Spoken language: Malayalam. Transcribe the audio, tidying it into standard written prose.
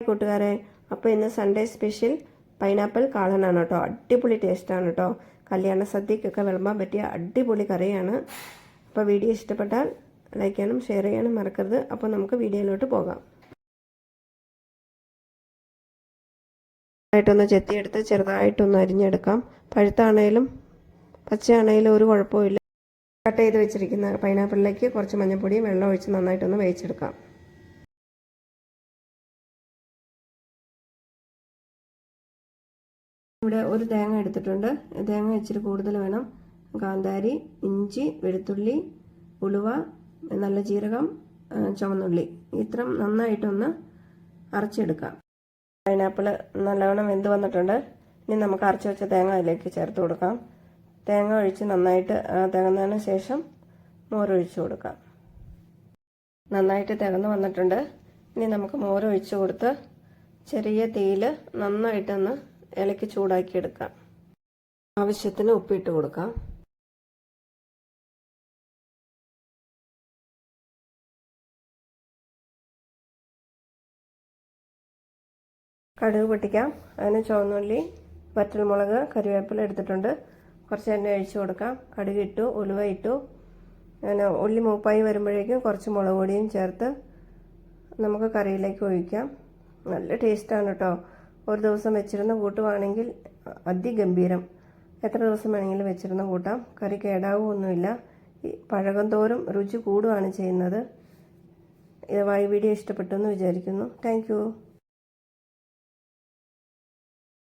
കൂട്ടുകാരെ, അപ്പോൾ ഇന്ന് സൺഡേ സ്പെഷ്യൽ പൈനാപ്പിൾ കാളനാണ് കേട്ടോ. അടിപൊളി ടേസ്റ്റാണ് കേട്ടോ. കല്യാണ സദ്യക്കൊക്കെ വിളമ്പാൻ പറ്റിയ അടിപൊളി കറിയാണ്. അപ്പോൾ വീഡിയോ ഇഷ്ടപ്പെട്ടാൽ ലൈക്ക് ചെയ്യാനും ഷെയർ ചെയ്യാനും മറക്കരുത്. അപ്പോൾ നമുക്ക് വീഡിയോയിലോട്ട് പോകാം. ആയിട്ടൊന്ന് ചെത്തിയെടുത്ത് ചെറുതായിട്ടൊന്ന് അരിഞ്ഞെടുക്കാം. പഴുത്താണേലും പച്ചയാണേലും ഒരു കുഴപ്പമില്ല. കട്ട് ചെയ്ത് വെച്ചിരിക്കുന്ന പൈനാപ്പിളിലേക്ക് കുറച്ച് മഞ്ഞൾപ്പൊടിയും വെള്ളം ഒഴിച്ച് നന്നായിട്ടൊന്ന് വേവിച്ചെടുക്കാം. ഇവിടെ ഒരു തേങ്ങ എടുത്തിട്ടുണ്ട്. തേങ്ങ ഇച്ചിരി കൂടുതൽ വേണം. കാന്താരി, ഇഞ്ചി, വെളുത്തുള്ളി, ഉലുവ, നല്ല ജീരകം, ചുവന്നുള്ളി ഇത്രയും നന്നായിട്ടൊന്ന് അരച്ചെടുക്കാം. പൈനാപ്പിൾ നല്ലവണ്ണം വെന്ത് വന്നിട്ടുണ്ട്. ഇനി നമുക്ക് അരച്ച് വെച്ച തേങ്ങ അതിലേക്ക് ചേർത്ത് കൊടുക്കാം. തേങ്ങ ഒഴിച്ച് നന്നായിട്ട് തികന്നതിന് ശേഷം മോരൊഴിച്ച് കൊടുക്കാം. നന്നായിട്ട് തികന്ന് വന്നിട്ടുണ്ട്. ഇനി നമുക്ക് മോരൊഴിച്ച് കൊടുത്ത് ചെറിയ തീയിൽ നന്നായിട്ടൊന്ന് ഇലയ്ക്ക് ചൂടാക്കിയെടുക്കാം. ആവശ്യത്തിന് ഉപ്പിട്ട് കൊടുക്കാം. കടുക് പൊട്ടിക്കാം. അതിന് ചുവന്നുള്ളി, വറ്റൽമുളക്, കറിവേപ്പില എടുത്തിട്ടുണ്ട്. കുറച്ച് എണ്ണ ഒഴിച്ച് കൊടുക്കാം. കടുക് ഇട്ടു, ഉലുവ ഇട്ടു. അങ്ങനെ ഉള്ളി മൂപ്പായി വരുമ്പോഴേക്കും കുറച്ച് മുളക് പൊടിയും ചേർത്ത് നമുക്ക് കറിയിലേക്ക് ഒഴിക്കാം. നല്ല ടേസ്റ്റാണ് കേട്ടോ. ഒരു ദിവസം വെച്ചിരുന്ന് കൂട്ടുവാണെങ്കിൽ അതിഗംഭീരം. എത്ര ദിവസം വേണമെങ്കിലും വെച്ചിരുന്ന് കൂട്ടാം. കറി കേടാവുമൊന്നുമില്ല. പഴകം തോറും രുചി കൂടുകയാണ് ചെയ്യുന്നത്. ഈ വീഡിയോ ഇഷ്ടപ്പെട്ടു എന്ന് വിചാരിക്കുന്നു. താങ്ക്